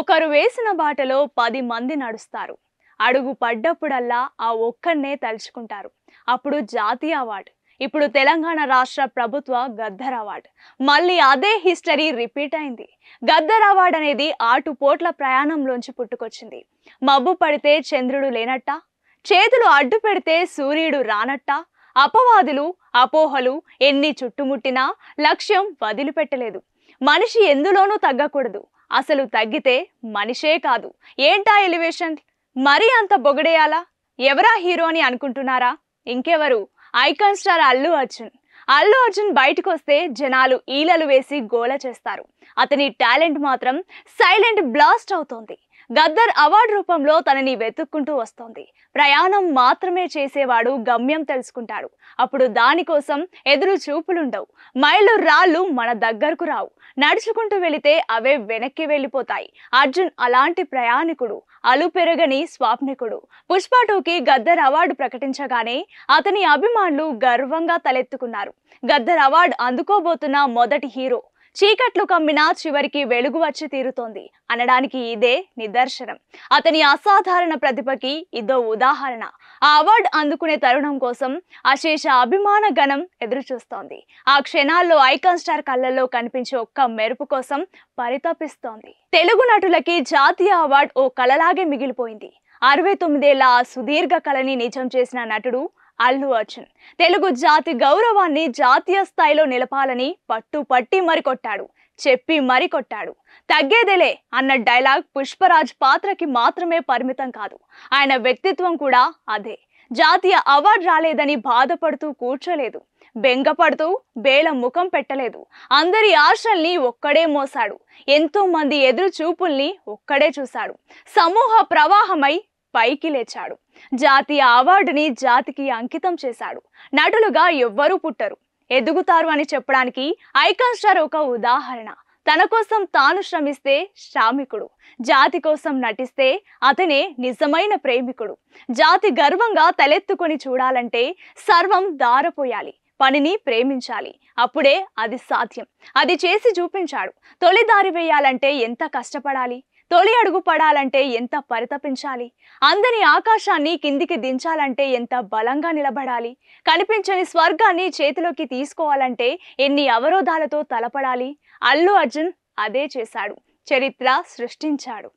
ఒకరు వేసిన బాటలో 10 మంది నడుస్తారు. అడుగు పడ్డప్పుడల్లా ఆ ఒక్కన్నే తలుచుకుంటారు. అప్పుడు జాతీయ అవార్డు. ఇప్పుడు తెలంగాణ రాష్ట్ర ప్రభుత్వ గద్దర్ అవార్డు. మళ్ళీ అదే హిస్టరీ రిపీట్ అయింది. గద్దర్ అవార్డు అనేది ఆటుపోట్ల ప్రయాణంలోంచి పుట్టుకొచ్చింది. మబ్బు పడితే చంద్రుడు లేనట్ట, చేతులు అడ్డు పెడితే సూర్యుడు రానట్ట, అపవాదులు అపోహలు ఎన్ని చుట్టుముట్టినా లక్ష్యం వదిలిపెట్టలేదు. మనిషి ఎందులోనూ తగ్గకూడదు. అసలు తగ్గితే మనిషే కాదు. ఏంటా ఎలివేషన్? మరీ అంత పొగడేయాలా? ఎవరా హీరో అని అనుకుంటున్నారా? ఇంకెవరు? Icon star Allu Arjun. అల్లు అర్జున్ బయటకు వస్తే జనాలు ఈలలు వేసి గోల చేస్తారు. అతని టాలెంట్ మాత్రం సైలెంట్ బ్లాస్ట్ అవుతోంది. గద్దర్ అవార్డు రూపంలో తనని వెతుక్కుంటూ వస్తోంది. ప్రయాణం మాత్రమే చేసేవాడు గమ్యం తెలుసుకుంటాడు. అప్పుడు దానికోసం ఎదురు చూపులుండవు. మైళ్ళు రాళ్ళు మన దగ్గరకు రావు. నడుచుకుంటూ వెళితే అవే వెనక్కి వెళ్ళిపోతాయి. అర్జున్ అలాంటి ప్రయాణికుడు, అలుపెరగని స్వాప్నికుడు. పుష్ప 2కి గద్దర్ అవార్డు ప్రకటించగానే అతని అభిమానులు గర్వంగా తలెత్తుకున్నారు. గద్దర్ అవార్డు అందుకోబోతున్న మొదటి హీరో. చీకట్లు కమ్మినా చివరికి వెలుగు వచ్చి తీరుతోంది అనడానికి ఇదే నిదర్శనం. అతని అసాధారణ ప్రతిభకి ఇదో ఉదాహరణ. ఆ అవార్డు అందుకునే తరుణం కోసం అశేష అభిమాన గణం ఎదురు చూస్తోంది. ఆ క్షణాల్లో ఐకాన్ స్టార్ కళ్ళల్లో కనిపించే ఒక్క మెరుపు కోసం పరితపిస్తోంది. తెలుగు నటులకి జాతీయ అవార్డు ఓ కలలాగే మిగిలిపోయింది. 69 ఏళ్ల ఆ సుదీర్ఘ కళని నిజం చేసిన నటుడు అల్లు అర్జున్. తెలుగు జాతి గౌరవాన్ని జాతీయ స్థాయిలో నిలపాలని పట్టుపట్టి మరి కొట్టాడు. చెప్పి మరి కొట్టాడు. తగ్గేదేలే అన్న డైలాగ్ పుష్పరాజ్ పాత్రకి మాత్రమే పరిమితం కాదు. ఆయన వ్యక్తిత్వం కూడా అదే. జాతీయ అవార్డు రాలేదని బాధపడుతూ కూర్చోలేదు. బెంగపడుతూ బేల ముఖం పెట్టలేదు. అందరి ఆశల్ని ఒక్కడే మోసాడు. ఎంతో మంది ఎదురు చూపుల్ని ఒక్కడే చూశాడు. సమూహ ప్రవాహమై పైకి లేచాడు. జాతీయ అవార్డుని జాతికి అంకితం చేశాడు. నటులుగా ఎవ్వరూ పుట్టరు, ఎదుగుతారు అని చెప్పడానికి ఐకాన్ స్టార్ ఒక ఉదాహరణ. తన కోసం తాను శ్రమిస్తే శ్రామికుడు, జాతి కోసం నటిస్తే అతనే నిజమైన ప్రేమికుడు. జాతి గర్వంగా తలెత్తుకొని చూడాలంటే సర్వం దారపోయాలి, పనిని ప్రేమించాలి. అప్పుడే అది సాధ్యం. అది చేసి చూపించాడు. తొలి దారి వేయాలంటే ఎంత కష్టపడాలి, తొలి అడుగు పడాలంటే ఎంత పరితపించాలి, అందని ఆకాశాన్ని కిందికి దించాలంటే ఎంత బలంగా నిలబడాలి, కనిపించని స్వర్గాన్ని చేతిలోకి తీసుకోవాలంటే ఎన్ని అవరోధాలతో తలపడాలి. అల్లు అర్జున్ అదే చేశాడు. చరిత్ర సృష్టించాడు.